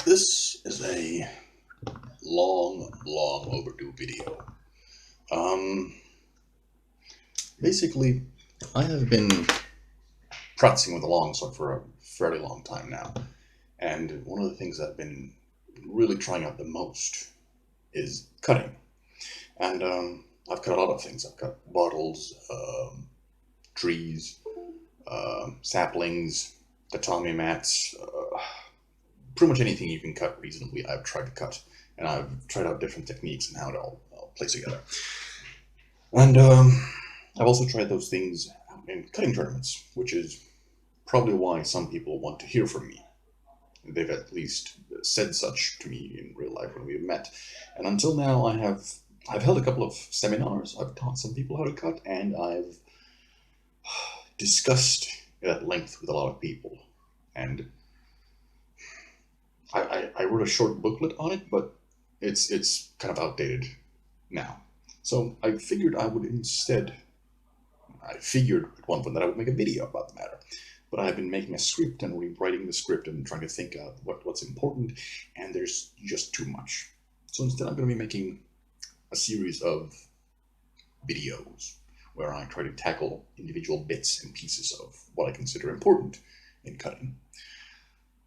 This is a long overdue video. Um, Basically, I have been practicing with the longsword for a fairly long time now, and one of the things I've been really trying out the most is cutting. And I've cut a lot of things. I've cut bottles, trees, saplings, tatami mats, pretty much anything you can cut reasonably. I've tried to cut, and I've tried out different techniques and how it all plays together. And I've also tried those things in cutting tournaments, which is probably why some people want to hear from me. They've at least said such to me in real life when we've met. And until now, I've held a couple of seminars. I've taught some people how to cut, and I've discussed it at length with a lot of people. And I wrote a short booklet on it, but it's kind of outdated now. So I figured I would instead. I figured at one point that I would make a video about the matter, but I've been making a script and rewriting the script and trying to think of what's important, and there's just too much. So instead, I'm going to be making a series of videos where I try to tackle individual bits and pieces of what I consider important in cutting.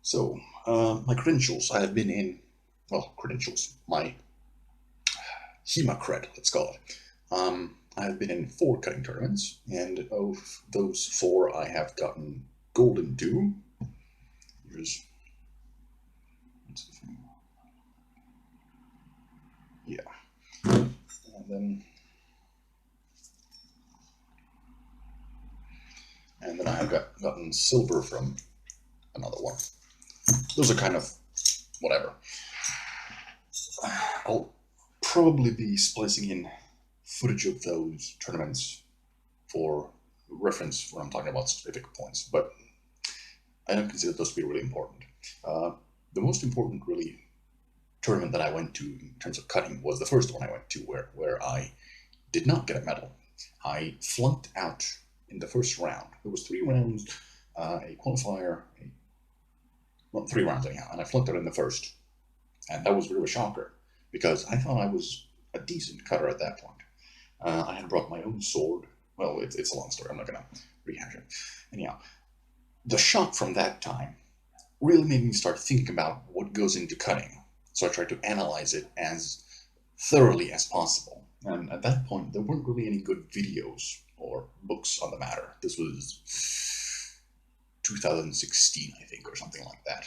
So, my credentials, I have been in, well, credentials, my HEMA cred, let's call it. I have been in 4 cutting tournaments, and of those 4, I have gotten gold in 2. Here's, yeah, and then I have gotten silver from another one. Those are kind of whatever. I'll probably be splicing in footage of those tournaments for reference when I'm talking about specific points, but I don't consider those to be really important. The most important, really, tournament that I went to in terms of cutting was the first one I went to, where I did not get a medal. I flunked out in the first round. There was 3 rounds, a qualifier, well, 3 rounds anyhow, and I flunked out in the first. And that was really a shocker, because I thought I was a decent cutter at that point. I had brought my own sword. Well, it's a long story. I'm not going to rehash it. Anyhow, the shock from that time really made me start thinking about what goes into cutting. So I tried to analyze it as thoroughly as possible. And at that point, there weren't really any good videos or books on the matter. This was 2016, I think, or something like that.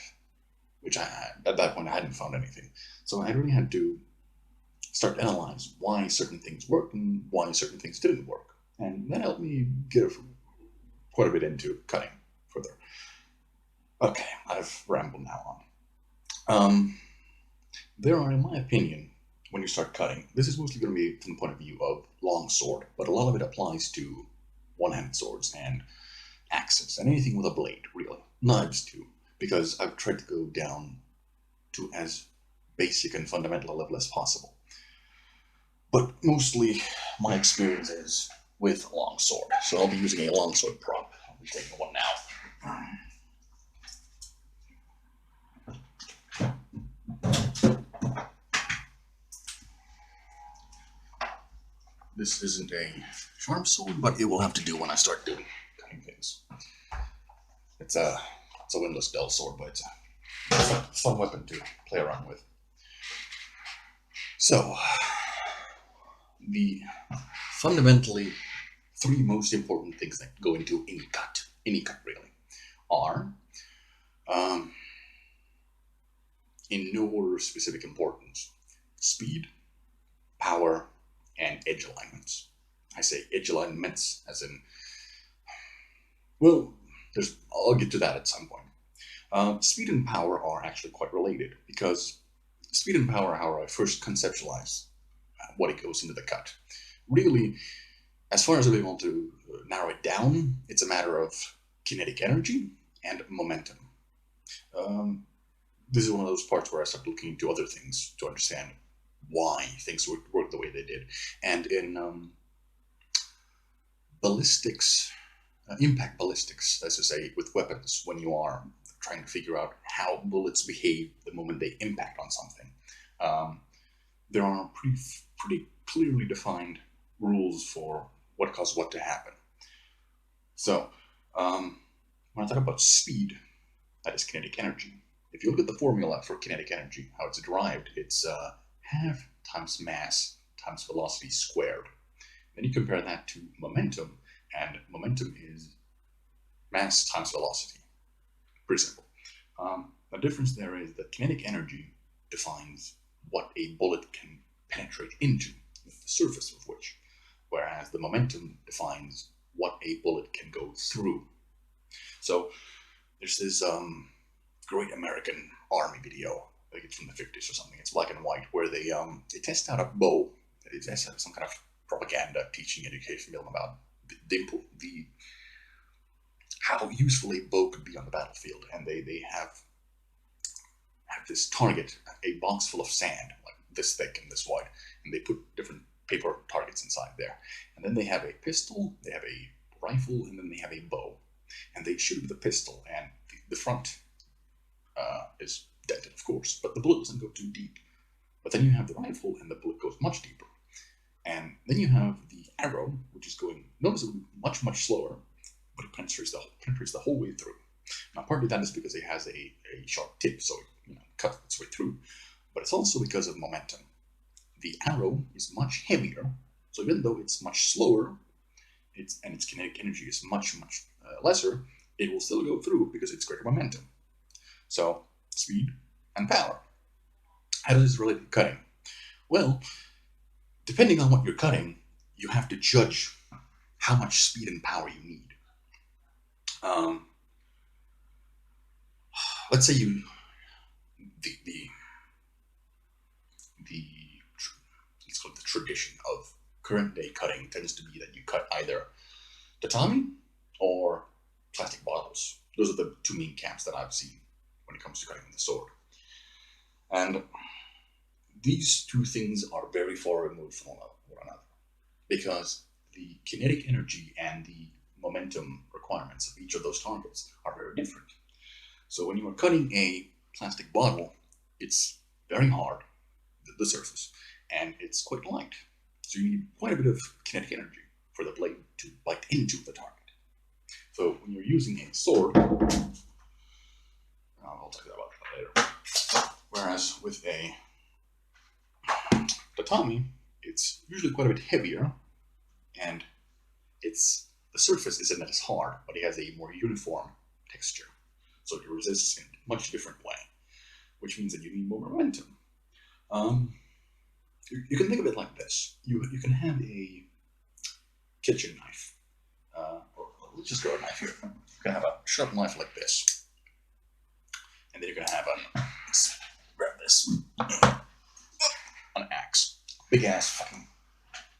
Which at that point I hadn't found anything. So I really had to start to analyze why certain things worked and why certain things didn't work. And that helped me get quite a bit into cutting further. Okay, I've rambled now on. There are, in my opinion, when you start cutting, this is mostly going to be from the point of view of longsword, but a lot of it applies to one-handed swords and axes, and anything with a blade, really. Knives, too, because I've tried to go down to as basic and fundamental a level as possible. But mostly, my experience is with longsword, so I'll be using a longsword prop. I'll be taking one now. This isn't a sharp sword, but it will have to do when I start doing cutting things. It's a windless dull sword, but it's a fun weapon to play around with. So, the fundamentally 3 most important things that go into any cut really, are, in no order of specific importance, speed, power, and edge alignments. I say edge alignments as in, well, I'll get to that at some point. Speed and power are actually quite related, because speed and power are how I first conceptualize what it goes into the cut. Really, as far as I'm able to narrow it down, it's a matter of kinetic energy and momentum. This is one of those parts where I start looking into other things to understand why things would work the way they did. And in ballistics, impact ballistics, as to say, with weapons, when you are trying to figure out how bullets behave the moment they impact on something. There are pretty clearly defined rules for what causes what to happen. So, when I talk about speed, that is kinetic energy. If you look at the formula for kinetic energy, how it's derived, it's half times mass times velocity squared. Then you compare that to momentum, and momentum is mass times velocity. Pretty simple. The difference there is that kinetic energy defines what a bullet can penetrate into, the surface of which, whereas the momentum defines what a bullet can go through. So there's this great American Army video, I think it's from the 50s or something, it's black and white, where they test out a bow. It's some kind of propaganda, teaching, education film about the how useful a bow could be on the battlefield, and they have this target, a box full of sand, like this thick and this wide, and they put different paper targets inside there. And then they have a pistol, they have a rifle, and then they have a bow. And they shoot with the pistol, and the front is dented, of course, but the bullet doesn't go too deep. But then you have the rifle, and the bullet goes much deeper. And then you have the arrow, which is going noticeably much slower, but it penetrates the whole way through. Now, partly that is because it has a sharp tip, so it cuts its way through. But it's also because of momentum. The arrow is much heavier, so even though it's much slower, and its kinetic energy is much lesser, it will still go through because it's greater momentum. So, speed and power. How does this relate to cutting? Well, depending on what you're cutting, you have to judge how much speed and power you need. Let's say let's call it the tradition of current day cutting tends to be that you cut either tatami or plastic bottles. Those are the two main camps that I've seen when it comes to cutting with the sword. And these two things are very far removed from one another because the kinetic energy and the momentum requirements of each of those targets are very different. So when you are cutting a plastic bottle, it's very hard, the surface, and it's quite light. So you need quite a bit of kinetic energy for the blade to bite into the target. So when you're using a sword, I'll talk about that later. Whereas with a tatami, it's usually quite a bit heavier, and the surface isn't as hard, but it has a more uniform texture. So it resists in a much different way, which means that you need more momentum. You can think of it like this. You can have a kitchen knife, or let's just grab a knife here. You can have a sharp knife like this, and then you're going to have let's grab this, an axe, big ass fucking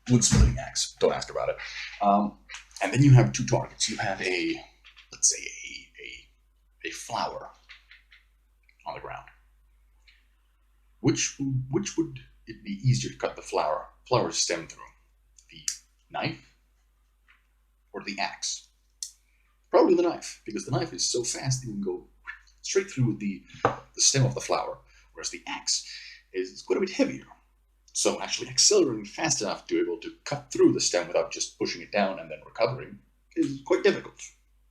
wood splitting axe. Don't ask about it. And then you have two targets. You have let's say a flower on the ground. Which would it be easier to cut the flower stem through? The knife or the axe? Probably the knife, because the knife is so fast it can go straight through the stem of the flower, whereas the axe is quite a bit heavier. So actually accelerating fast enough to be able to cut through the stem without just pushing it down and then recovering is quite difficult.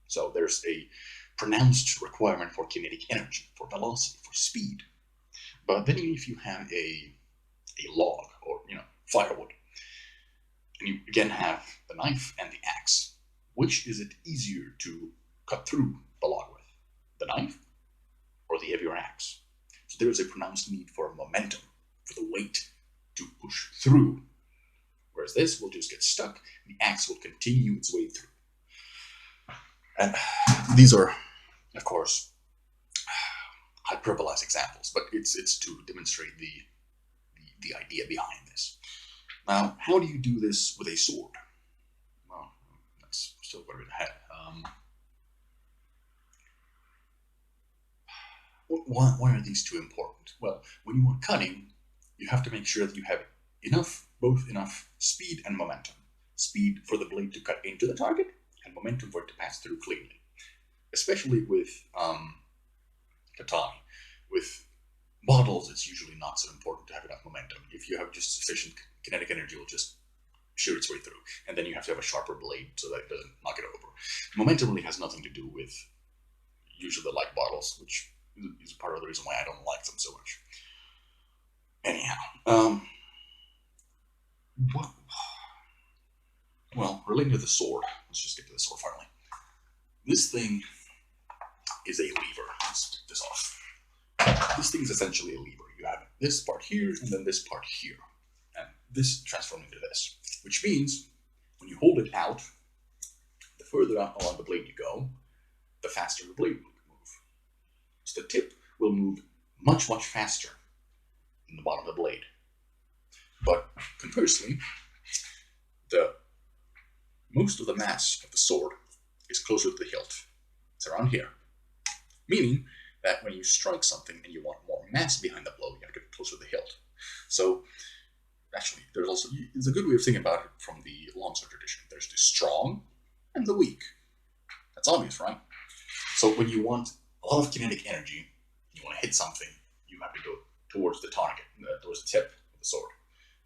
So there's a pronounced requirement for kinetic energy, for velocity, for speed. But then if you have a log or firewood, and you again have the knife and the axe, which is it easier to cut through the log with? The knife or the heavier axe? So there is a pronounced need for momentum, for the weight to push through. Whereas this will just get stuck, and the axe will continue its way through. And these are, of course, hyperbolized examples, but it's to demonstrate the idea behind this. Now, how do you do this with a sword? Well, that's still quite a bit ahead. Why are these two important? Well, when you are cutting, you have to make sure that you have both enough speed and momentum. Speed for the blade to cut into the target, and momentum for it to pass through cleanly. Especially with tatami. With bottles, it's usually not so important to have enough momentum. If you have just sufficient kinetic energy, will just shoot its way through. And then you have to have a sharper blade so that it doesn't knock it over. Momentum really has nothing to do with usually the light bottles, which is part of the reason why I don't like them so much. Anyhow, well, relating to the sword, let's just get to the sword finally. This thing is a lever. Let's take this off. This thing is essentially a lever. You have this part here, and then this part here. And this transforms into this, which means when you hold it out, the further out along the blade you go, the faster the blade will move. So the tip will move much, much faster than the bottom of the blade. But conversely, most of the mass of the sword is closer to the hilt. It's around here. Meaning that when you strike something and you want more mass behind the blow, you have to get closer to the hilt. So actually, it's a good way of thinking about it from the longsword tradition. There's the strong and the weak. That's obvious, right? So when you want a lot of kinetic energy, you want to hit something, you have to go towards the target, towards the tip of the sword.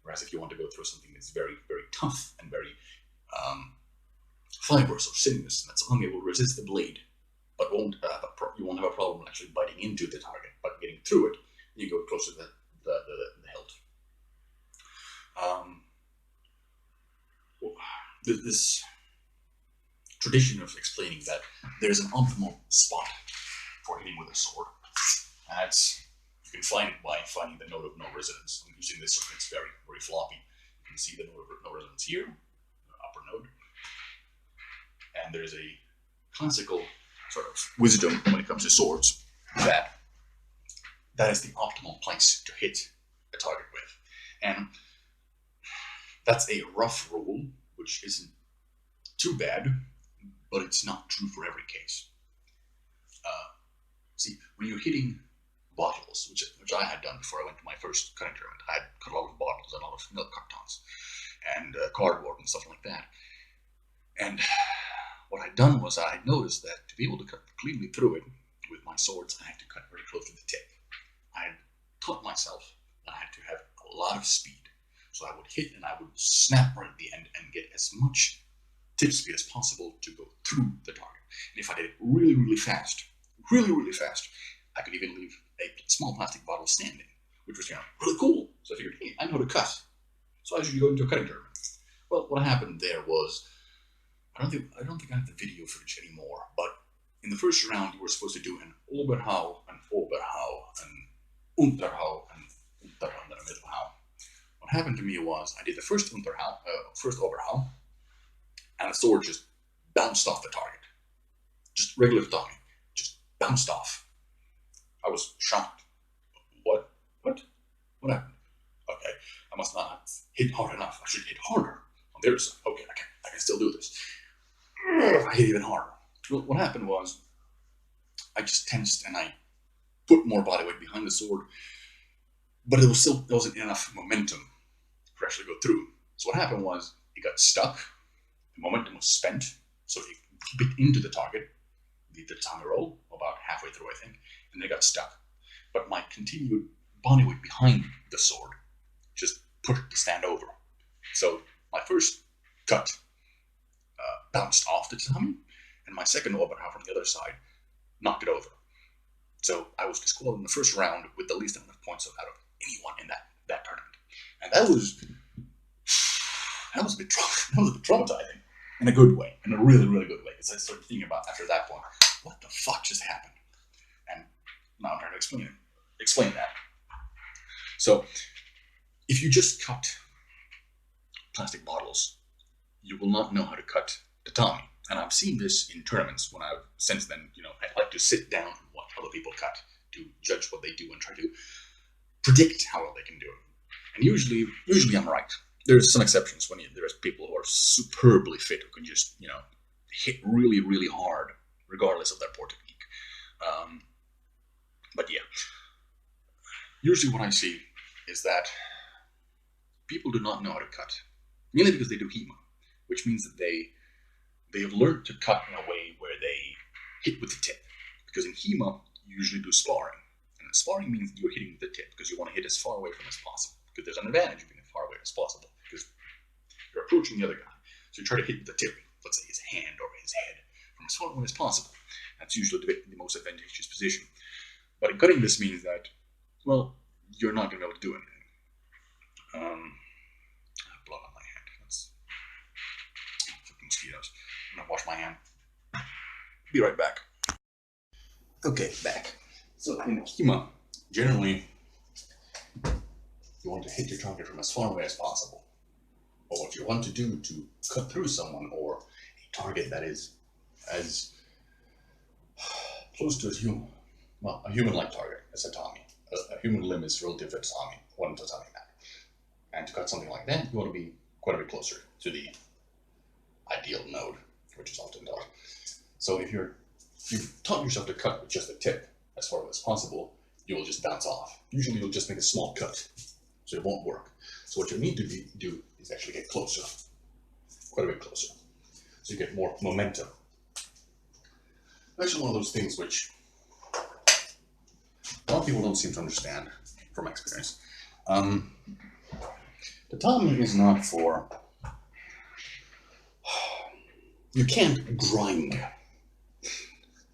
Whereas if you want to go through something that's very, very tough and very fibrous or sinuous, that's unable to resist the blade, but you won't have a problem actually biting into the target, but getting through it, you go closer to the hilt. This tradition of explaining that there's an optimal spot for hitting with a sword, and you can find it by finding the node of no resonance. I'm using this so it's very, very floppy. You can see the node of no resonance here, the upper node. And there's a classical sort of wisdom when it comes to swords that is the optimal place to hit a target with. And that's a rough rule, which isn't too bad, but it's not true for every case. See, when you're hitting bottles, which I had done before I went to my first cutting tournament, I had cut a lot of bottles and a lot of milk cartons and cardboard and stuff like that. And what I'd done was I noticed that to be able to cut cleanly through it with my swords, I had to cut very close to the tip. I had taught myself that I had to have a lot of speed. So I would hit and I would snap right at the end and get as much tip speed as possible to go through the target. And if I did it really, really fast, I could even leave a small plastic bottle standing, which was really cool. So I figured, hey, I know how to cut. So I should go into a cutting tournament. Well, what happened there was, I don't think I have the video footage anymore, but in the first round you were supposed to do an Oberhau, an Oberhau, an Unterhau, and Unterhau, and then a Mittelhau. What happened to me was I did the first Oberhau, and the sword just bounced off the target. Just regular talking, just bounced off. I was shocked. What happened? Okay, I must not have hit hard enough. I should hit harder on the other side. Okay, I can still do this. I hit even harder. Well, what happened was I just tensed and I put more body weight behind the sword, but there wasn't enough momentum to actually go through. So what happened was it got stuck. The momentum was spent, so it bit into the target, the tatami roll, about halfway through, I think, and it got stuck. But my continued body weight behind the sword just pushed the stand over. So my first cut bounced off the tatami, and my second Oberhau from the other side knocked it over. So I was disqualified in the first round with the least amount of points out of anyone in that tournament. And that was a bit traumatizing in a good way, in a really, really good way. Because I started thinking about after that point, what the fuck just happened? And now I'm trying to explain that. So if you just cut plastic bottles, you will not know how to cut tatami. And I've seen this in tournaments when I've since then, I like to sit down and watch other people cut to judge what they do and try to predict how well they can do it. And usually I'm right. There's some exceptions when there's people who are superbly fit who can just, hit really, really hard regardless of their poor technique. But yeah, usually what I see is that people do not know how to cut, mainly because they do HEMA, which means that they have learned to cut in a way where they hit with the tip. Because in HEMA, you usually do sparring. And sparring means you're hitting the tip because you want to hit as far away from as possible. Because there's an advantage of being as far away as possible because you're approaching the other guy. So you try to hit the tip, let's say his hand or his head, from as far away as possible. That's usually the most advantageous position. But in cutting, this means that, well, you're not going to be able to do anything. Blood on my hand. That's fucking mosquitoes. I'm going to wash my hand. Be right back. Okay, back. So in HEMA, generally, you want to hit your target from as far away as possible. But what you want to do to cut through someone or a target that is as close to a human-like target as a tatami. A human limb is relative to tatami, one tatami mat. And to cut something like that, you want to be quite a bit closer to the ideal node, which is often done. So if you've taught yourself to cut with just the tip as far as possible, you will just bounce off. Usually you'll just make a small cut, so it won't work. So what you need to do is actually get closer, quite a bit closer, so you get more momentum. Actually, one of those things which a lot of people don't seem to understand from experience. The tatami is not for... You can't grind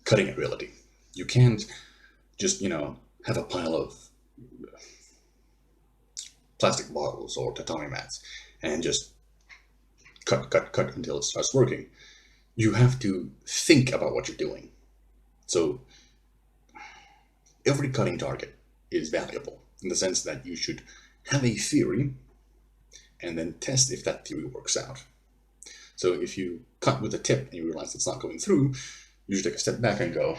cutting ability. You can't just, have a pile of plastic bottles or tatami mats and just cut until it starts working. You have to think about what you're doing. So every cutting target is valuable in the sense that you should have a theory and then test if that theory works out. So if you cut with a tip and you realize it's not going through, you should take a step back and go,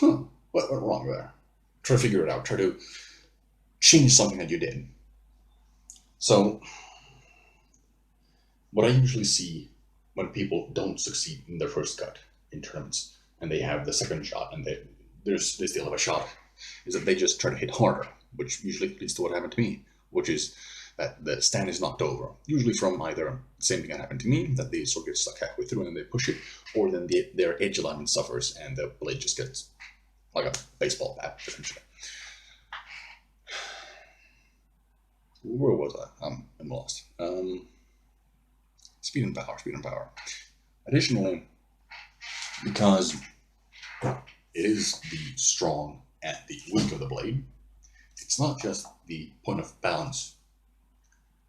what went wrong there? Try to figure it out. Try to change something that you did. So what I usually see when people don't succeed in their first cut in tournaments and they have the second shot and they still have a shot, is that they just try to hit harder, which usually leads to what happened to me, which is that the stand is knocked over, usually from either the same thing that happened to me, that the sword gets stuck halfway through and they push it, or then their edge alignment suffers and the blade just gets like a baseball bat, essentially. Where was I? I'm lost. Speed and power. Additionally, because it is the strong and the weak of the blade, it's not just the point of balance,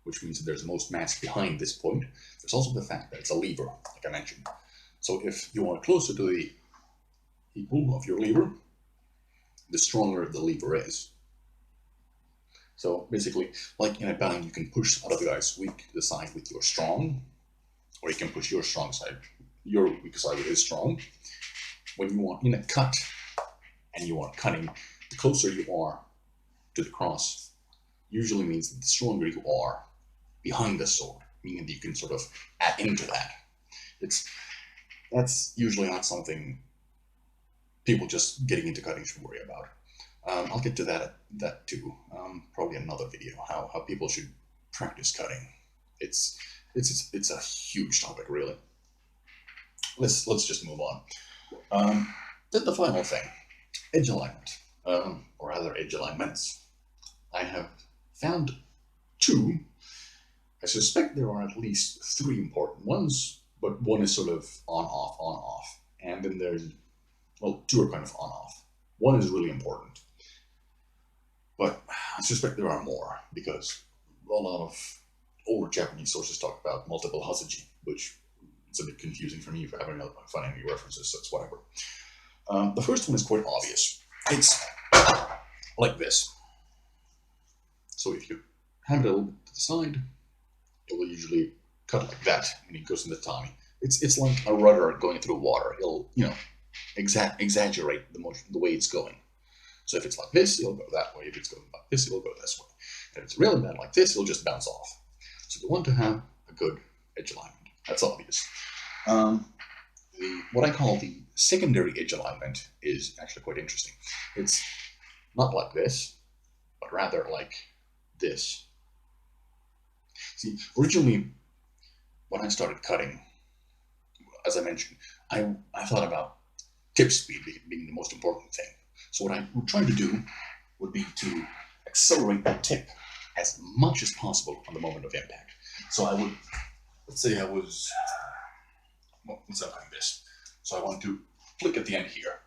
which means that there's most mass behind this point. There's also the fact that it's a lever, like I mentioned. So if you are closer to the equal of your lever, the stronger the lever is. So basically, like in a battle, you can push other guys' weak to the side with your strong, or you can push your strong side, your weak side with his strong. When you are in a cut and you are cutting, the closer you are to the cross usually means that the stronger you are behind the sword, meaning that you can sort of add into that. That's usually not something people just getting into cutting should worry about. I'll get to that too. Probably another video, how people should practice cutting. It's a huge topic, really. Let's just move on. Then the final thing, edge alignment, or rather edge alignments. I have found two. I suspect there are at least three important ones, but one is sort of on off, and then there's, well, two are kind of on off. One is really important, but I suspect there are more because a lot of older Japanese sources talk about multiple haseji, which is a bit confusing for me if I haven't found any references, so it's whatever. The first one is quite obvious. It's like this. So if you have it a little bit to the side, it will usually cut like that, and it goes in the tatami. It's like a rudder going through water. It'll, exaggerate the way it's going. So if it's like this, it'll go that way. If it's going like this, it'll go this way. And if it's really bad like this, it'll just bounce off. So you want to have a good edge alignment. That's obvious. What I call the secondary edge alignment is actually quite interesting. It's not like this, but rather like this. See, originally, when I started cutting, as I mentioned, I thought about tip speed being the most important thing. So what I would try to do would be to accelerate the tip as much as possible on the moment of impact. So I would, let's say I was, well, let's say I'm like this. So I want to flick at the end here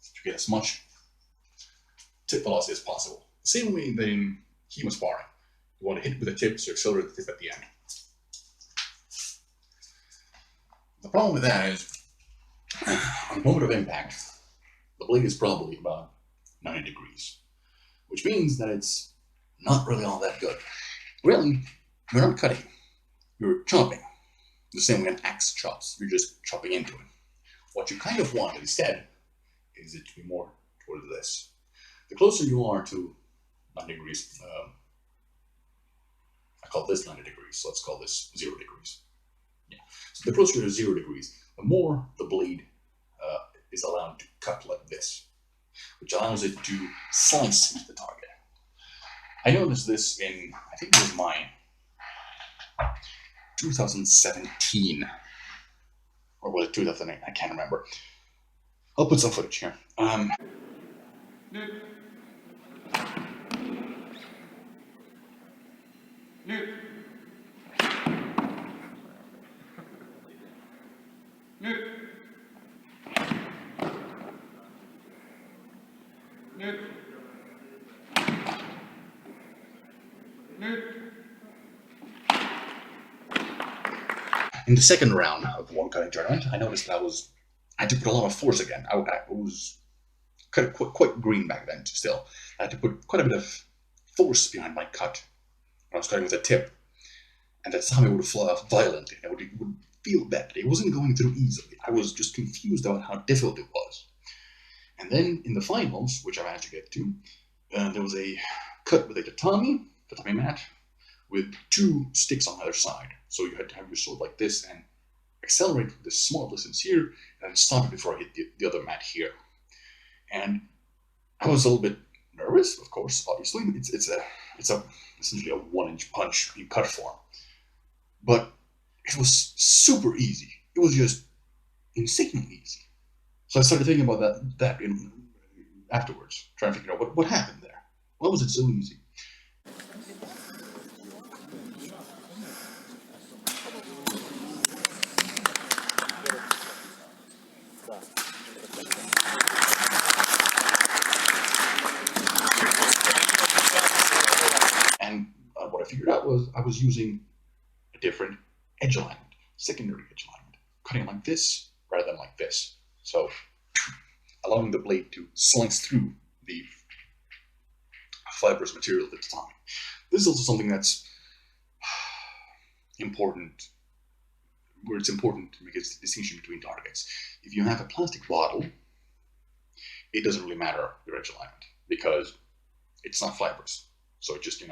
to get as much tip velocity as possible. Same way that in HEMA sparring, you want to hit with the tip to accelerate the tip at the end. The problem with that is, on the moment of impact, the blade is probably about 90 degrees, which means that it's not really all that good. Really, you're not cutting, you're chopping. The same way an axe chops, you're just chopping into it. What you kind of want instead is it to be more towards this. The closer you are to 90 degrees, I call this 90 degrees, so let's call this 0 degrees. Yeah. So the closer to 0 degrees, the more the blade is allowed to cut like this, which allows it to slice into the target. I noticed this in, I think it was mine, 2017, or was it 2008? I can't remember. I'll put some footage here. In the second round of the one cutting tournament, I noticed that I had to put a lot of force again. I was quite green back then still. I had to put quite a bit of force behind my cut when I was cutting with a tip. And at the time it would fly off violently, and it would feel bad. It wasn't going through easily. I was just confused about how difficult it was. And then in the finals, which I managed to get to, there was a cut with a tatami mat, with 2 sticks on either side. So you had to have your sword like this and accelerate this small distance here, and stop it before I hit the other mat here. And I was a little bit nervous, of course, obviously. It's essentially a 1-inch punch in cut form. But it was super easy. It was just insanely easy. So I started thinking about that afterwards, trying to figure out what happened there. Why was it so easy? And what I figured out was I was using a different edge alignment, secondary edge alignment, cutting like this rather than like this. So allowing the blade to slice through the fibrous material at the time. This is also something that's important, where it's important to make a distinction between targets. If you have a plastic bottle, it doesn't really matter your edge alignment because it's not fibrous. So it just,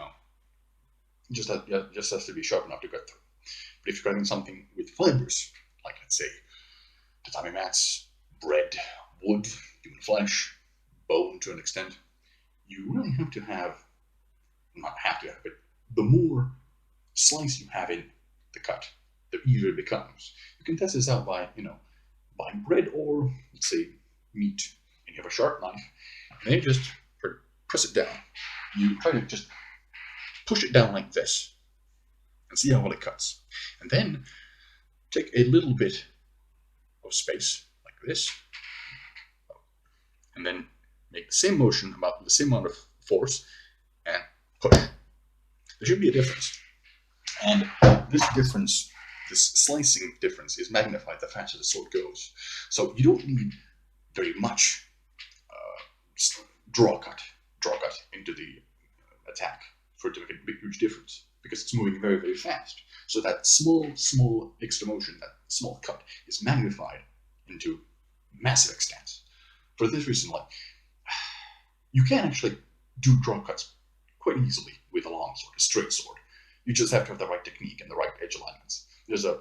just has to be sharp enough to cut through. But if you're cutting something with fibers, like let's say tatami mats, bread, wood, human flesh, bone to an extent, you really have to have, not have to have, but the more slice you have in the cut, the easier it becomes. You can test this out by, buying bread or, let's say, meat, and you have a sharp knife, and then you just press it down. You try to just push it down like this, and see how well it cuts. And then take a little bit of space, like this, and then make the same motion, about the same amount of force, and push. There should be a difference. And this difference, this slicing difference, is magnified the faster the sword goes. So you don't need very much draw cut into the attack for it to make a big, huge difference, because it's moving very, very fast. So that small extra motion, that small cut, is magnified into massive extents. For this reason, you can actually do draw cuts quite easily with a long sword, a straight sword. You just have to have the right technique and the right edge alignments. There's a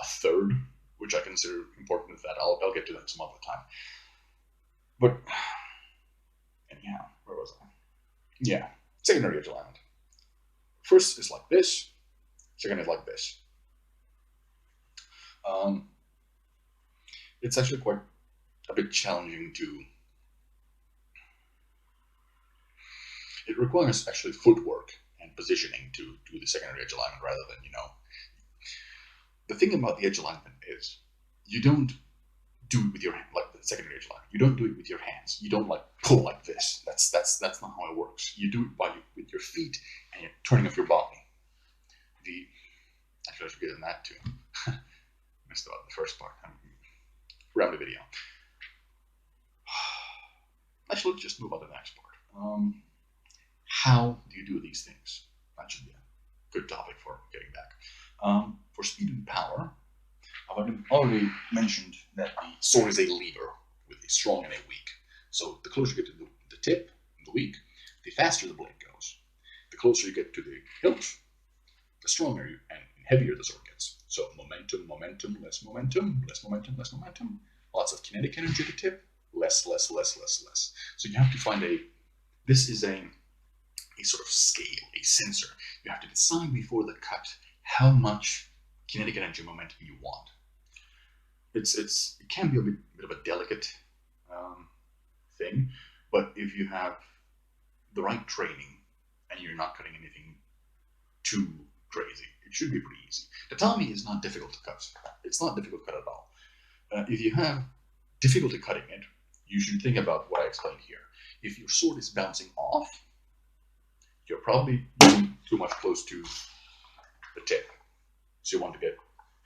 third, which I consider important with that. I'll get to that some other time. But anyhow, where was I? Yeah, secondary edge alignment. First is like this, second is like this. It's actually quite a bit challenging to it requires actually footwork and positioning to do the secondary edge alignment rather than, the thing about the edge alignment is you don't do it with your hand, like the secondary edge alignment. You don't do it with your hands. You don't like pull like this. That's not how it works. You do it with your feet and you're turning off your body. Actually, I should get in that too. Missed about the first part. Around the video. Actually, let's just move on to the next part. How do you do these things? That should be a good topic for getting back. For speed and power, I've already mentioned that the sword is a lever with a strong and a weak. So the closer you get to the tip and the weak, the faster the blade goes. The closer you get to the hilt, the stronger and heavier the sword gets. So momentum, less momentum, less momentum, less momentum. Lots of kinetic energy at the tip, less. So you have to find this is a sort of scale, a sensor. You have to decide before the cut how much kinetic energy momentum you want. It can be a bit of a delicate thing, but if you have the right training and you're not cutting anything too crazy, it should be pretty easy. Tatami is not difficult to cut. It's not difficult to cut at all. If you have difficulty cutting it, you should think about what I explained here. If your sword is bouncing off, you're probably getting too much close to the tip. So you want to get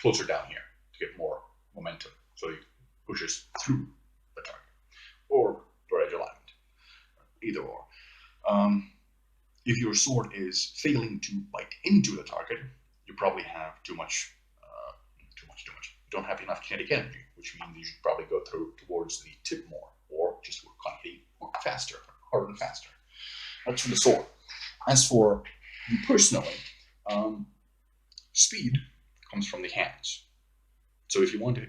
closer down here to get more momentum, so it pushes through the target. Or edge alignment, either or. If your sword is failing to bite into the target, you probably have too much. You don't have enough kinetic energy, which means you should probably go towards the tip more, or just work on hitting faster, harder and faster. That's for the sword. As for you personally, speed comes from the hands. So if you want to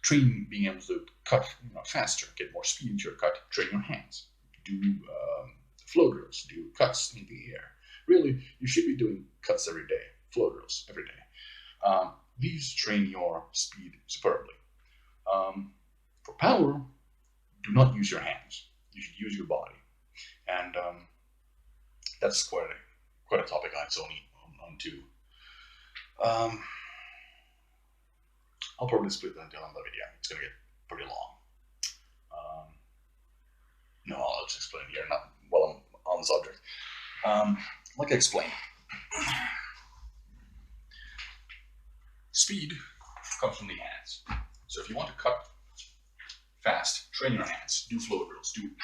train being able to cut faster, get more speed into your cut, train your hands. Do flow drills, do cuts in the air. Really, you should be doing cuts every day, flow drills every day. These train your speed superbly. For power, do not use your hands. You should use your body. And that's quite a topic on its own too. I'll probably split that down in the video. It's going to get pretty long. No, I'll just explain here, not while I'm on the subject. Like I explained, speed comes from the hands. So if you want to cut fast, train your hands, do flow drills, do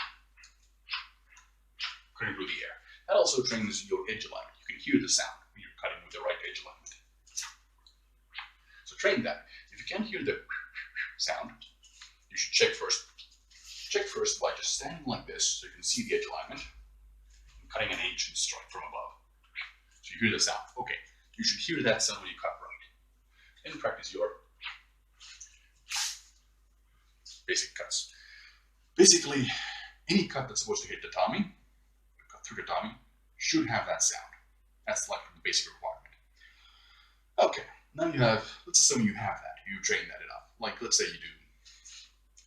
cutting through the air. That also trains your edge alignment. You can hear the sound when you're cutting with the right edge alignment. So train that. If you can't hear the sound, you should check first. Check first by just standing like this so you can see the edge alignment and cutting an ancient strike from above. So you hear the sound. Okay, you should hear that sound when you cut right. And practice your basic cuts. Basically, any cut that's supposed to hit tatami, cut through tatami, should have that sound. That's like the basic requirement. Okay, now you have, let's assume you have that. You train that enough. Like, let's say you do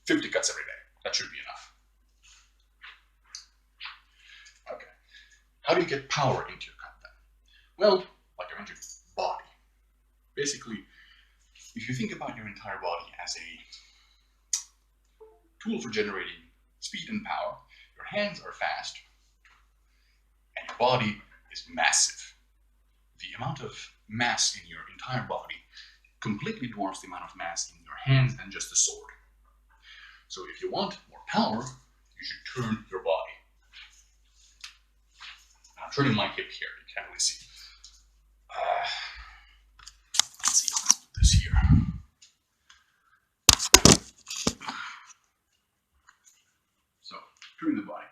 50 cuts every day. That should be enough. Okay. How do you get power into your cut then? Well, like I mentioned, body. Basically, if you think about your entire body as a tool for generating speed and power, your hands are fast, and your body is massive. The amount of mass in your entire body completely dwarfs the amount of mass in your hands and just the sword. So if you want more power, you should turn your body. I'm turning my hip here, you can't really see. Let's see, let's put this here. So, turn the body.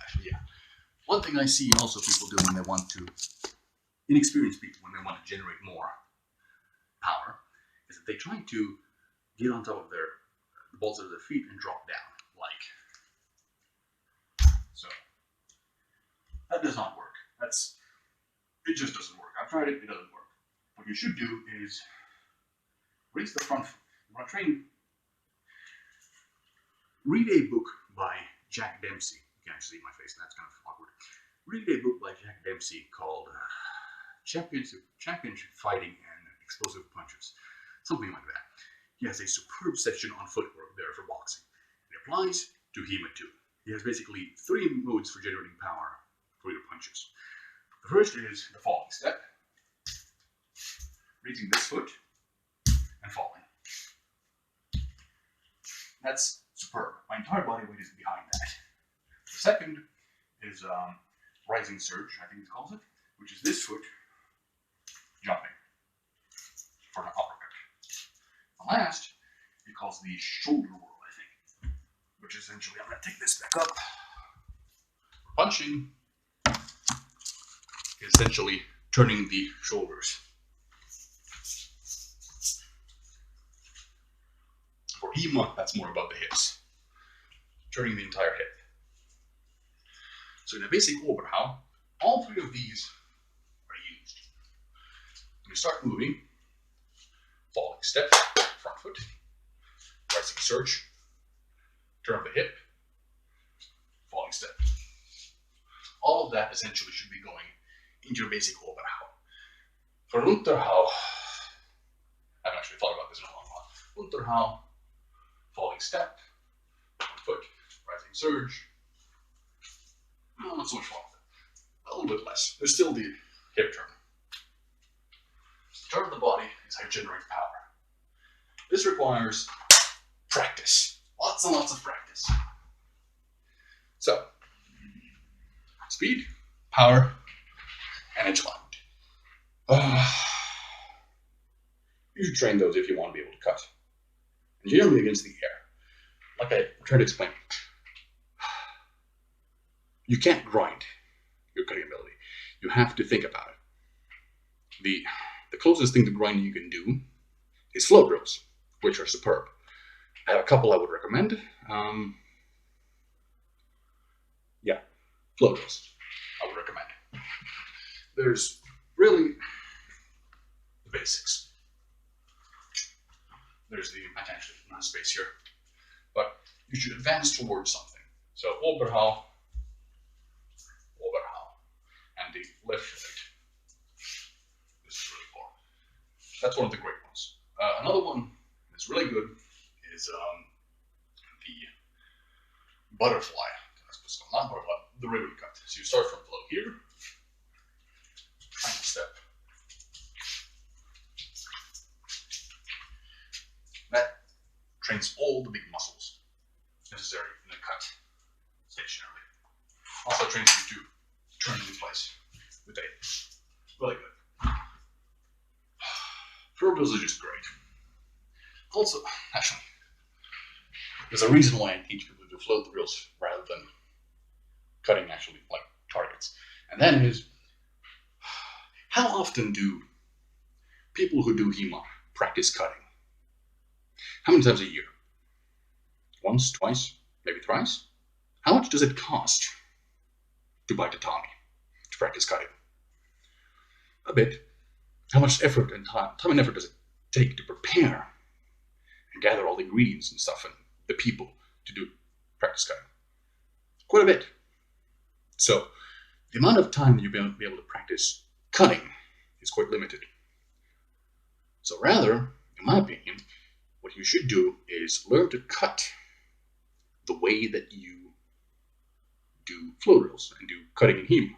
Actually, yeah. One thing I see also people do when they want to, inexperienced people, when they want to generate more power, is that they try to get on top of the balls of their feet and drop down, like so. That does not work. It just doesn't work. I've tried it, doesn't work. What you should do is raise the front foot. You want to train read a book by Jack Dempsey. You can't see my face, and that's kind of awkward. Read a book by Jack Dempsey called Championship Fighting and Explosive Punches. Something like that. He has a superb section on footwork there for boxing. It applies to HEMA too. He has basically 3 modes for generating power for your punches. The first is the falling step, raising this foot and falling. That's superb. My entire body weight is behind that. The second is rising surge, I think it calls it, which is this foot jumping for an uppercut. The last, it calls the shoulder whirl, I think, which essentially, I'm going to take this back up. Punching is essentially turning the shoulders. For HEMA, that's more about the hips, turning the entire hip. So in a basic Oberhau, all 3 of these are used. When you start moving, falling step, front foot, rising surge, turn of the hip, falling step. All of that essentially should be going into your basic Oberhau. For Unterhau, I haven't actually thought about this in a long while. Unterhau, falling step, front foot, rising surge. Not so much fun with it. A little bit less. There's still the hip turn. The turn of the body is how you generate power. This requires practice. Lots and lots of practice. So, speed, power, and edge alignment. You should train those if you want to be able to cut. And generally against the air. Like I tried to explain. You can't grind your cutting ability. You have to think about it. The closest thing to grinding you can do is flow drills, which are superb. I have a couple I would recommend. Flow drills I would recommend. There's really the basics. There's the attention space here, but you should advance towards something. So Oberhau, and the left leg. This is really cool. That's one of the great ones. Another one that's really good is the butterfly. Not butterfly, the ribbon cut. So you start from below here, triangle step. That trains all the big muscles necessary in a cut stationarily. Also trains you to turn in place with a really good. Flow drills are just great. Also, actually, there's a reason why I teach people to do flow drills rather than cutting actually like targets. And that is, how often do people who do HEMA practice cutting? How many times a year? Once, twice, maybe thrice? How much does it cost to buy tatami, to practice cutting? A bit. How much effort and time and effort does it take to prepare and gather all the ingredients and stuff and the people to do practice cutting? Quite a bit. So the amount of time that you'll be able to practice cutting is quite limited. So rather, in my opinion, what you should do is learn to cut the way that you do flow drills and do cutting in HEMA.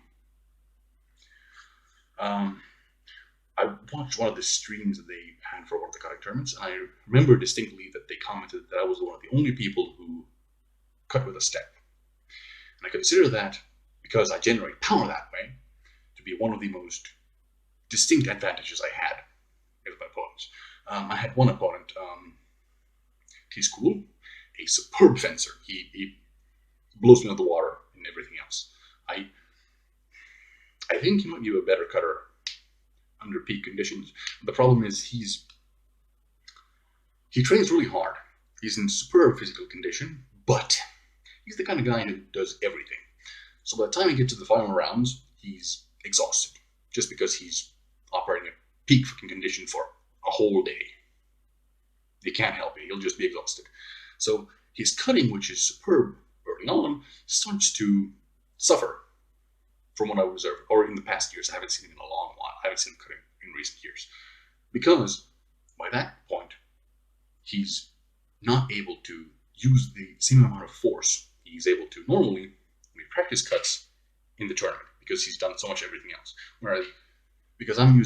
I watched one of the streams that they had for one of the cutting tournaments, and I remember distinctly that they commented that I was one of the only people who cut with a step. And I consider that, because I generate power that way, to be one of the most distinct advantages I had with my opponents. I had one opponent, he's cool, a superb fencer. He blows me out of the water and everything else. I think he might be a better cutter under peak conditions. The problem is he trains really hard. He's in superb physical condition, but he's the kind of guy who does everything. So by the time he gets to the final rounds, he's exhausted, just because he's operating at peak fucking condition for a whole day. He can't help it. He'll just be exhausted. So his cutting, which is superb early on, starts to suffer from what I observed, or in the past years. I haven't seen him in a long while. I haven't seen him cutting in recent years. Because by that point, he's not able to use the same amount of force he's able to normally when he practice cuts in the tournament, because he's done so much everything else. Whereas, because I'm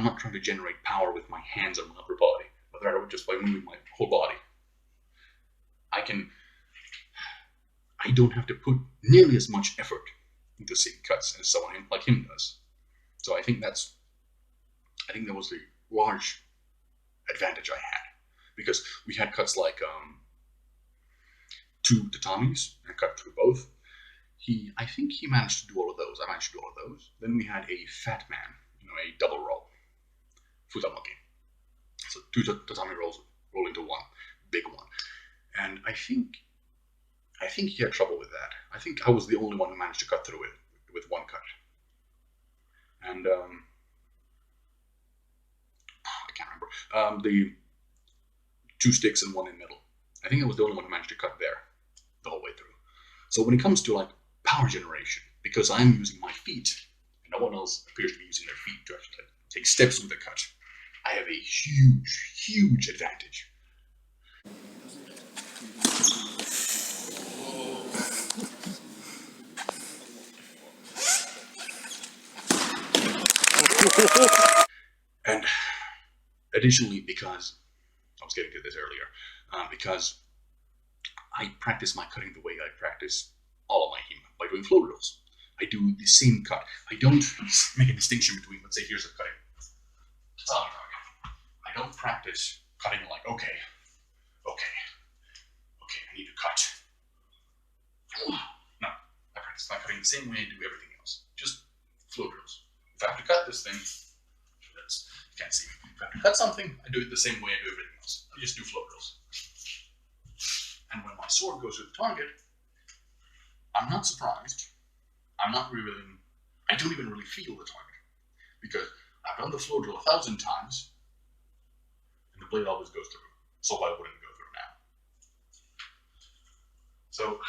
not trying to generate power with my hands or my upper body, but rather just by moving my whole body, I don't have to put nearly as much effort into seeing cuts as someone like him does. So I think that was the large advantage I had, because we had cuts like 2 tatamis and cut through both. I think he managed to do all of those. I managed to do all of those. Then we had a fat man, a double roll, futamaki. So 2 tatami rolls roll into one, big one. And I think he had trouble with that. I think I was the only one who managed to cut through it with one cut. And I can't remember. The 2 sticks and 1 in the middle. I think I was the only one who managed to cut there the whole way through. So when it comes to like power generation, because I'm using my feet and no one else appears to be using their feet to actually take steps with the cut, I have a huge, huge advantage. And additionally, because I was getting to this earlier, because I practice my cutting the way I practice all of my HEMA, by doing flow drills. I do the same cut. I don't make a distinction between, let's say, here's a cutting tatami target. I don't practice cutting like, okay, I need to cut. No, I practice my cutting the same way I do everything else. Just flow drills. If I have to cut this thing, you can't see me. If I have to cut something, I do it the same way I do everything else. I just do flow drills. And when my sword goes to the target, I'm not surprised. I don't even really feel the target, because I've done the flow drill 1,000 times, and the blade always goes through. So why wouldn't it go through now? So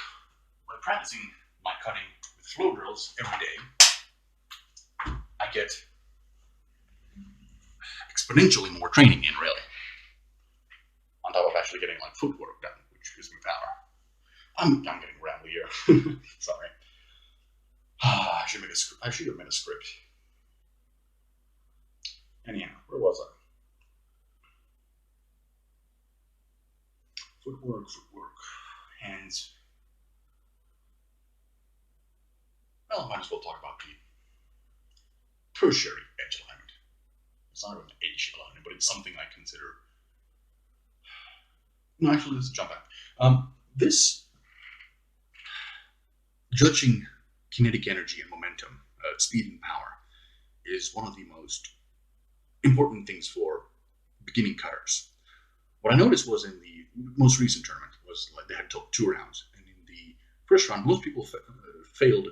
by practicing my cutting with flow drills every day, I get exponentially more training in, really, on top of actually getting like footwork done, which gives me power. I'm getting rambly here. Sorry. I should have made a script. Anyhow, where was I? Footwork, hands. Well, I might as well talk about the tertiary edge alignment. It's not an edge alignment, but it's something I consider. No, actually, let's jump back. This judging kinetic energy and momentum, speed and power, is one of the most important things for beginning cutters. What I noticed was in the most recent tournament was like they had 2 rounds, and in the first round, most people failed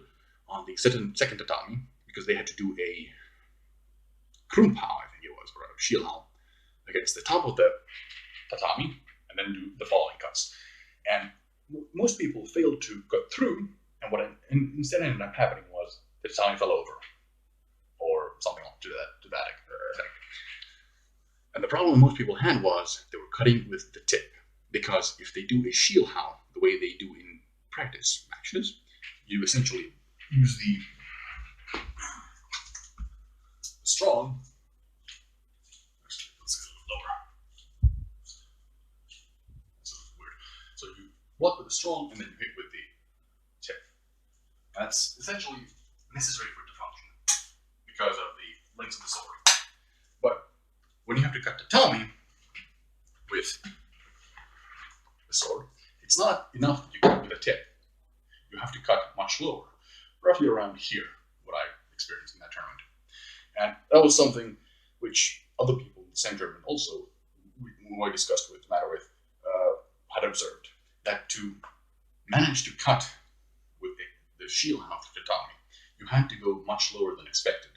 on the second tatami because they had to do a krumpao, I think it was, or a shielhao, against the top of the tatami, and then do the following cuts. And most people failed to cut through, and what instead ended up happening was the tatami fell over, or something to that effect. And the problem most people had was they were cutting with the tip, because if they do a shielhao the way they do in practice matches, you essentially use the strong. Actually, let's get a little lower. That's weird. So you block with the strong, and then you hit with the tip. That's essentially necessary for it to function because of the length of the sword. But when you have to cut the tatami with the sword, it's not enough that you cut with a tip. You have to cut much lower, roughly around here, what I experienced in that tournament. And that was something which other people in the same tournament also, who I discussed with, had observed, that to manage to cut with the shield of the tatami, you had to go much lower than expected.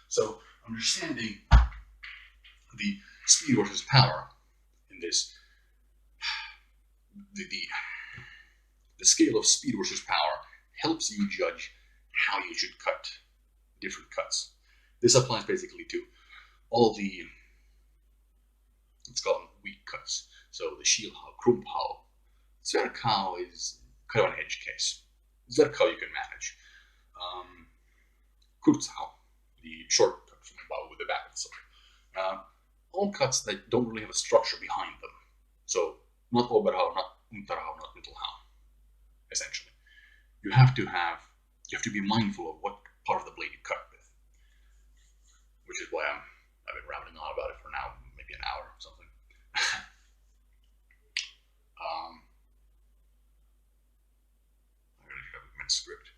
So understanding the speed versus power in this the scale of speed versus power helps you judge how you should cut different cuts. This applies basically to all the, let's call them weak cuts. So the Shielhau, Krumpau, Zwerkau is kind of an edge case. Zwerkau you can manage. Kurzhau, the short cut from the bow with the back of the sword. All cuts that don't really have a structure behind them. So not Oberhau, not Unterhau, not Mittelhau. Essentially, you have to be mindful of what part of the blade you cut with, which is why I've been rambling on about it for now, maybe an hour or something. I really have a good script.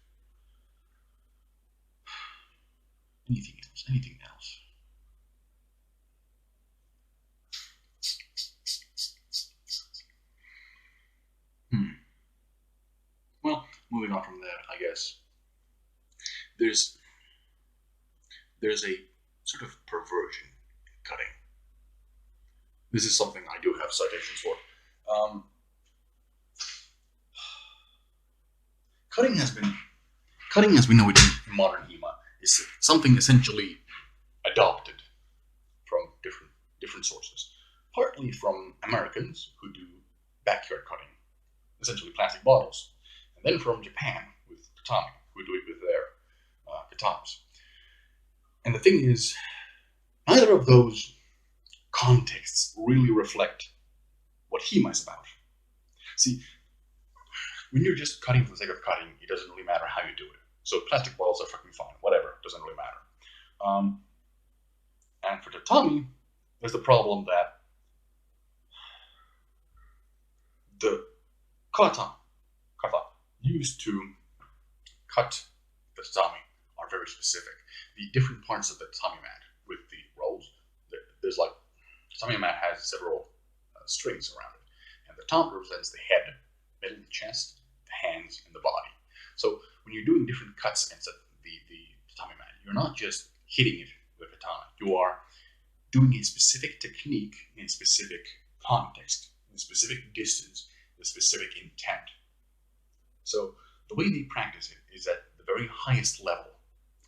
Anything else? Anything else? Well, moving on from there, I guess there's a sort of perversion in cutting. This is something I do have citations for. Cutting as we know it in modern HEMA is something essentially adopted from different sources. Partly from Americans who do backyard cutting, essentially plastic bottles, and then from Japan with tatami, who do it with their katanas. And the thing is, neither of those contexts really reflect what HEMA is about. See, when you're just cutting for the sake of cutting, it doesn't really matter how you do it. So plastic bottles are fucking fine, whatever, doesn't really matter. And for tatami, there's the problem that the kata used to cut the tatami are very specific. The different parts of the tatami mat with the rolls, there's like, tatami mat has several strings around it, and the top represents the head, middle, the chest, the hands, and the body. So when you're doing different cuts against the tatami mat, you're not just hitting it with a katana, you are doing a specific technique in a specific context, in a specific distance, with specific intent. So the way they practice it is at the very highest level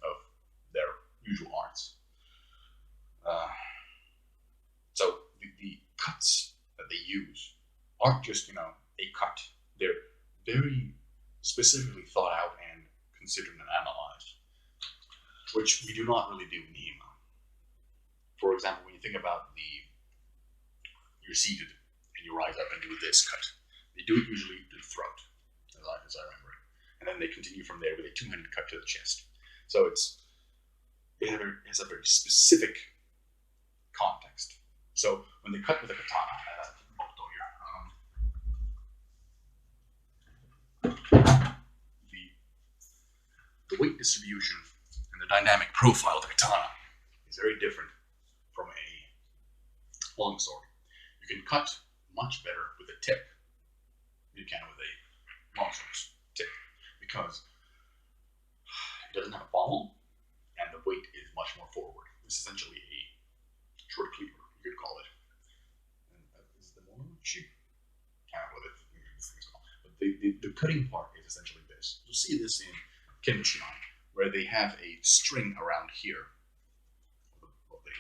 of their usual arts. So the cuts that they use aren't just, a cut. They're very specifically thought out and considered and analyzed, which we do not really do in HEMA. For example, when you think about you're seated and you rise up and do this cut, they do it usually to the throat, as I remember it. And then they continue from there with a two-handed cut to the chest. So it has a very specific context. So when they cut with a katana, the weight distribution and the dynamic profile of the katana is very different from a longsword. You can cut much better with a tip than you can with a longsword's tip, because it doesn't have a pommel and the weight is much more forward. It's essentially a short cleaver, you could call it. And that is the monochi. Can't remember what this thing's called. But the cutting part is essentially this. You'll see this in Kenshinai, where they have a string around here of the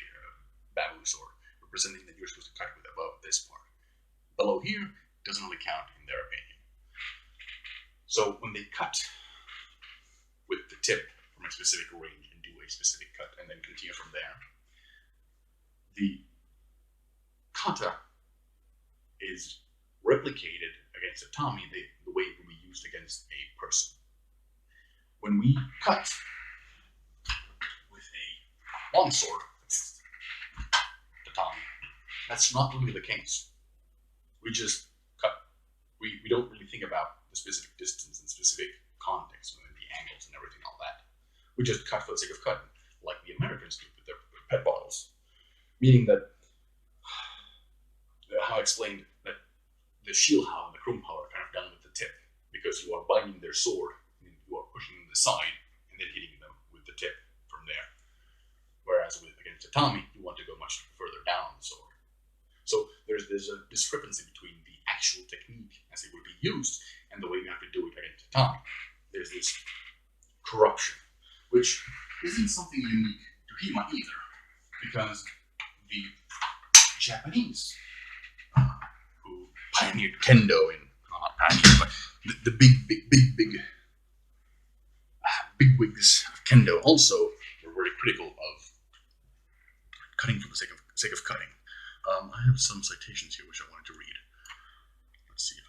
bamboo sword, representing that you're supposed to cut with above this part. Below here doesn't really count in their opinion. So when they cut with the tip from a specific range and do a specific cut and then continue from there, the kata is replicated against a tatami the way it would be used against a person. When we cut with a longsword against tatami, that's not really the case. We just cut. We don't really think about the specific distance and specific context and the angles and everything, all that. We just cut for the sake of cutting, like the Americans do with their pet bottles. Meaning that, how I explained that the Shielhau and the Krumpau are kind of done with the tip, because you are binding their sword, and you are pushing them aside, and then hitting them with the tip from there. Whereas against tatami, you want to go much further down the sword. So there's a discrepancy between the actual technique as it would be used and the way we have to do it against tatami. There's this corruption, which isn't something unique to HEMA either, because the Japanese who pioneered kendo in, well, not pioneered, but the big wigs of kendo also were very critical of cutting for the sake of cutting. I have some citations here which I wanted to read. Let's see.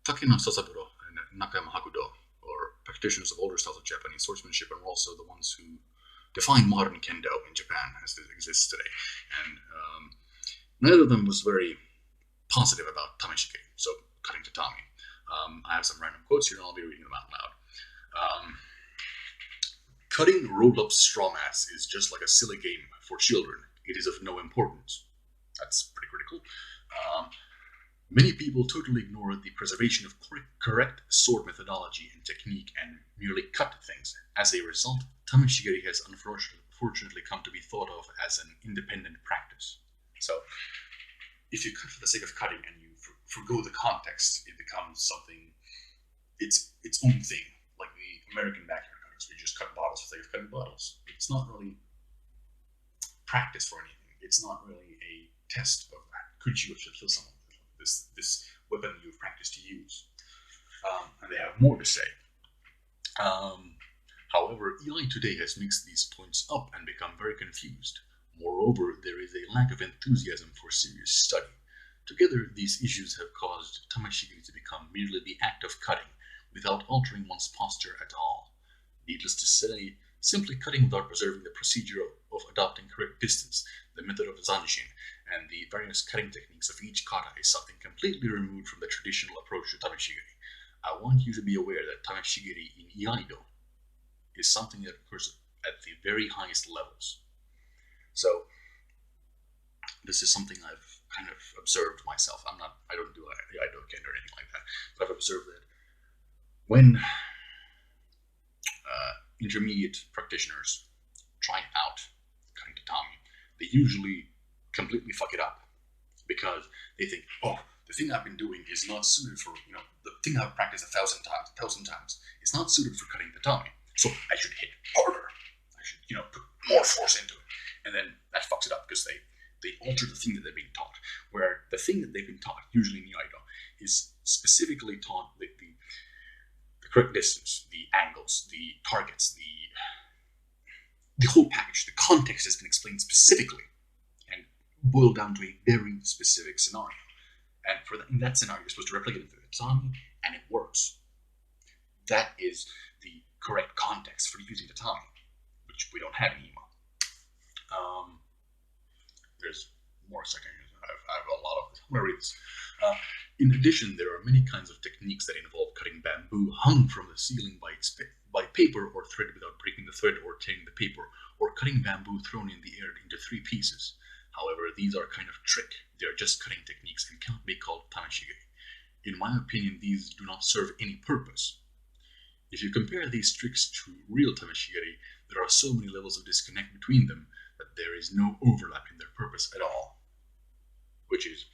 Takeno Sasaburo and Nakayama Hakudo, or practitioners of older styles of Japanese swordsmanship, and were also the ones who defined modern kendo in Japan as it exists today. And neither of them was very positive about tameshige, so cutting tatami. I have some random quotes here, and I'll be reading them out loud. Cutting rolled up straw mats is just like a silly game for children. It is of no importance. That's pretty critical. Many people totally ignore the preservation of correct sword methodology and technique and merely cut things. As a result, tameshigiri has unfortunately come to be thought of as an independent practice. So, if you cut for the sake of cutting and you forgo the context, it becomes something, its own thing, like the American backyard cutters. We just cut bottles for the sake of cutting bottles. It's not really practice for anything. It's not really a test of could you actually kill someone with this weapon you've practiced to use. And they have more to say. However, Eli today has mixed these points up and become very confused. Moreover, there is a lack of enthusiasm for serious study. Together, these issues have caused tameshigiri to become merely the act of cutting, without altering one's posture at all. Needless to say, simply cutting without preserving the procedure of adopting correct distance, the method of zanshin, and the various cutting techniques of each kata is something completely removed from the traditional approach to tameshigiri. I want you to be aware that tameshigiri in Iaido is something that occurs at the very highest levels. So, this is something I've kind of observed myself. I don't do Iaido kendo or anything like that, but I've observed that when intermediate practitioners try out cutting tatami, they usually completely fuck it up because they think, oh, the thing I've been doing is not suited for, the thing I've practiced 1,000 times, it's not suited for cutting tatami, so I should hit harder. I should, put more force into it. And then that fucks it up because they alter the thing that they're being taught, where the thing that they've been taught, usually in Iaido, is specifically taught the correct distance, the angles, the targets, the whole package. The context has been explained specifically and boiled down to a very specific scenario. And in that scenario, you're supposed to replicate it through the tatami, and it works. That is the correct context for using tatami, which we don't have in HEMA. There's more second. I have a lot of this. I'm going to read this. In addition, there are many kinds of techniques that involve cutting bamboo hung from the ceiling by paper or thread without breaking the thread or tearing the paper, or cutting bamboo thrown in the air into 3 pieces. However, these are kind of trick. They are just cutting techniques and cannot be called tameshigiri. In my opinion, these do not serve any purpose. If you compare these tricks to real tameshigiri, there are so many levels of disconnect between them that there is no overlap in their purpose at all. Which is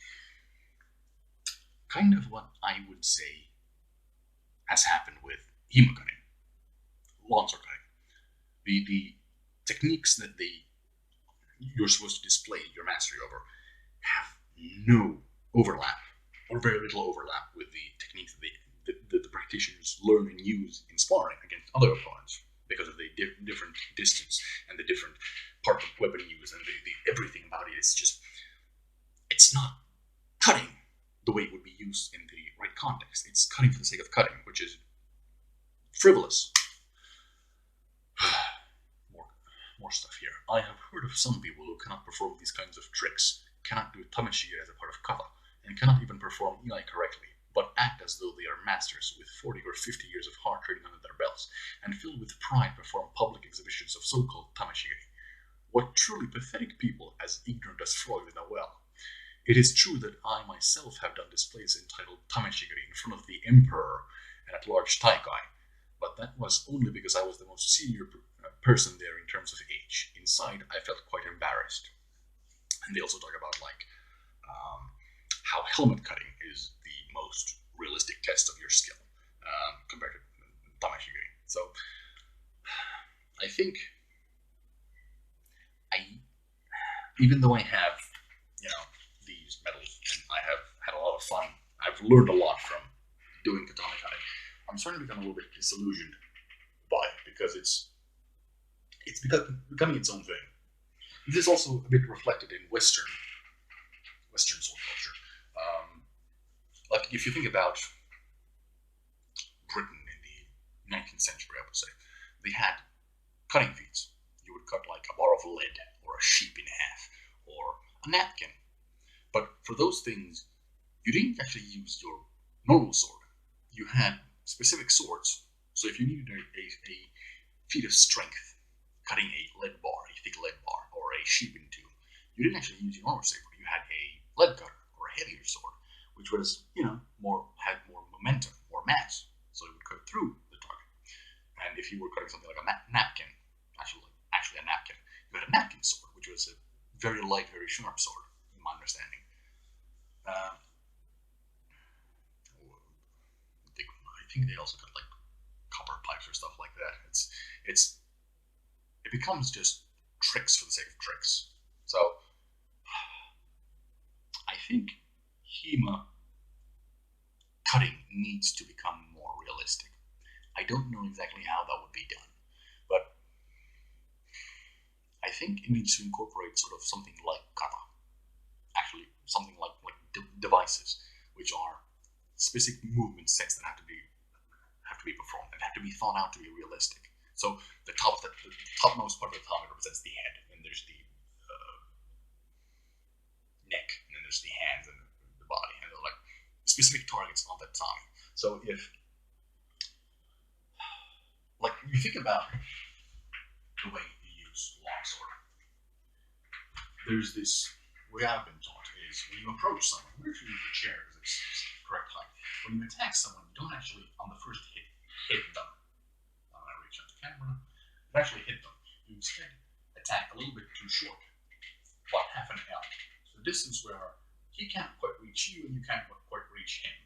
kind of what I would say has happened with HEMA cutting, longsword cutting. The techniques that you're supposed to display your mastery over have no overlap, or very little overlap, with the techniques that the practitioners learn and use in sparring against other opponents, because of the different distance and the different part of weapon use and the everything about it. It's not cutting the way it would be used in the right context. It's cutting for the sake of cutting, which is frivolous. More stuff here. I have heard of some people who cannot perform these kinds of tricks, cannot do tameshigiri as a part of kata, and cannot even perform iai correctly, but act as though they are masters with 40 or 50 years of hard training under their belts, and filled with pride perform public exhibitions of so-called tameshigiri. What truly pathetic people, as ignorant as Freud know well. It is true that I myself have done displays entitled tameshigiri in front of the emperor and at large taikai, but that was only because I was the most senior person there in terms of age. Inside, I felt quite embarrassed. And they also talk about like how helmet cutting is the most realistic test of your skill compared to tamashigiri. So I think even though I have these medals and I have had a lot of fun, I've learned a lot from doing katana cutting. I'm starting to become a little bit disillusioned by it because it's becoming its own thing. This is also a bit reflected in Western sword culture. Like if you think about Britain in the 19th century, I would say they had cutting feats. You would cut like a bar of lead or a sheep in half or a napkin. But for those things, you didn't actually use your normal sword. You had specific swords. So if you needed a feat of strength, cutting a lead bar, a thick lead bar, or a sheep in two, you didn't actually use your normal saber. You had a lead cutter or a heavier sword, which was, had more momentum, more mass, so it would cut through the target. And if you were cutting something like a napkin, actually a napkin, you had a napkin sword, which was a very light, very sharp sword, in my understanding. I think they also cut like copper pipes or stuff like that. It becomes just tricks for the sake of tricks. So I think HEMA cutting needs to become more realistic. I don't know exactly how that would be done, but I think it needs to incorporate sort of something like kata. Actually, something like devices, which are specific movement sets that have to be performed and have to be thought out to be realistic. So the topmost part of the tatami represents the head, and there's the neck, and then there's the hands and the body, and they're like specific targets on that tatami. So if you think about the way you use longsword, there's this way I've been taught is when you approach someone, we actually use the chair because it's the correct height. When you attack someone, you don't actually on the first hit them. I'm going to reach out the camera. You actually hit them. You instead attack a little bit too short, about half an L. So the distance where he can't quite reach you and you can't quite reach him.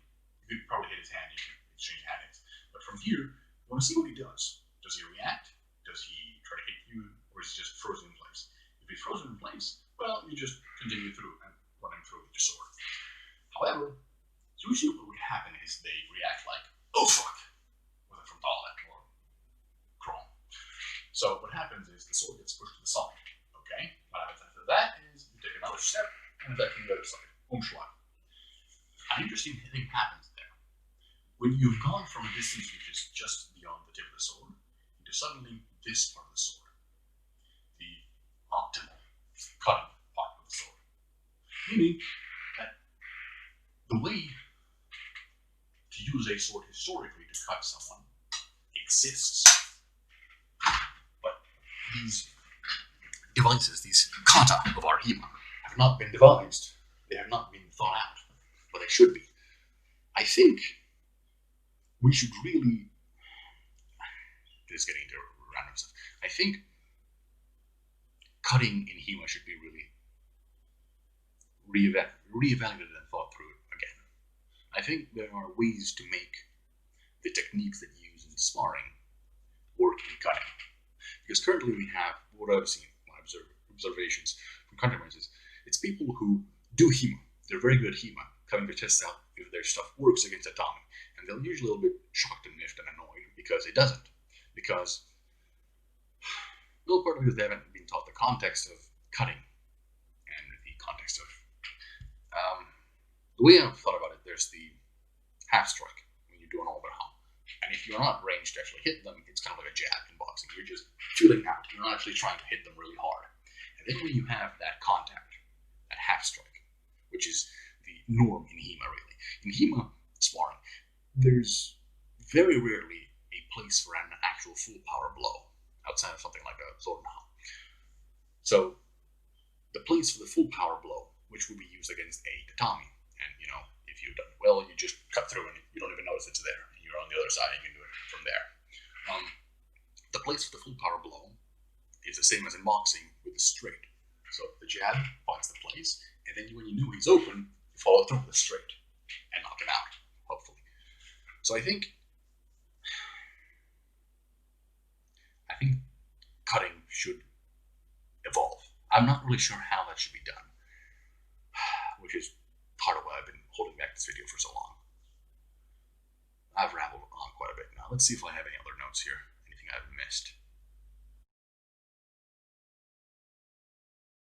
You could probably hit his hand, you can exchange hand hits. But from here, you want to see what he does. Does he react? Does he try to hit you? Or is he just frozen in place? If he's frozen in place, well, you just continue through and run him through with your sword. However, usually what would happen is they react like, oh fuck, with a frontale or chrome. So what happens is the sword gets pushed to the side. Okay? What happens after that is you take another step and attack from the other side. Umschlag. An interesting thing happens there. When you've gone from a distance which is just beyond the tip of the sword into suddenly this part of the sword, the optimal cutting part of the sword. Meaning that the way to use a sword historically to cut someone exists. But these devices, these kata of our HEMA, have not been devised. They have not been thought out, but they should be. I think we should really, this is getting into random stuff, I think cutting in HEMA should be really reevaluated and thought through again. I think there are ways to make the techniques that you use in sparring work in cutting. Because currently we have, what I've seen, my observations from countrymen is, it's people who do HEMA. They're very good at HEMA, coming to test out if their stuff works against tatami. And they'll usually a little bit shocked and miffed and annoyed because it doesn't. Because, a little part because they haven't been taught the context of cutting and the context of the way I've thought about it, there's the half strike when you do an overhand. And if you're not ranged to actually hit them, it's kind of like a jab in boxing. You're just feeling out. You're not actually trying to hit them really hard. And then when you have that contact, that half strike, which is the norm in HEMA really. In HEMA sparring, there's very rarely a place for an actual full power blow outside of something like a sword and helm. So the place for the full power blow, which would be used against a tatami, and if you've done it well, you just cut through and you don't even notice it's there. You're on the other side and you can do it from there. The place for the full power blow is the same as in boxing with the straight. So the jab finds the place, and then when you know he's open, you follow through with the straight and knock him out, hopefully. So I think cutting should evolve. I'm not really sure how that should be done, which is part of why I've been holding back this video for so long. I've rambled on quite a bit now. Let's see if I have any other notes here. Anything I've missed.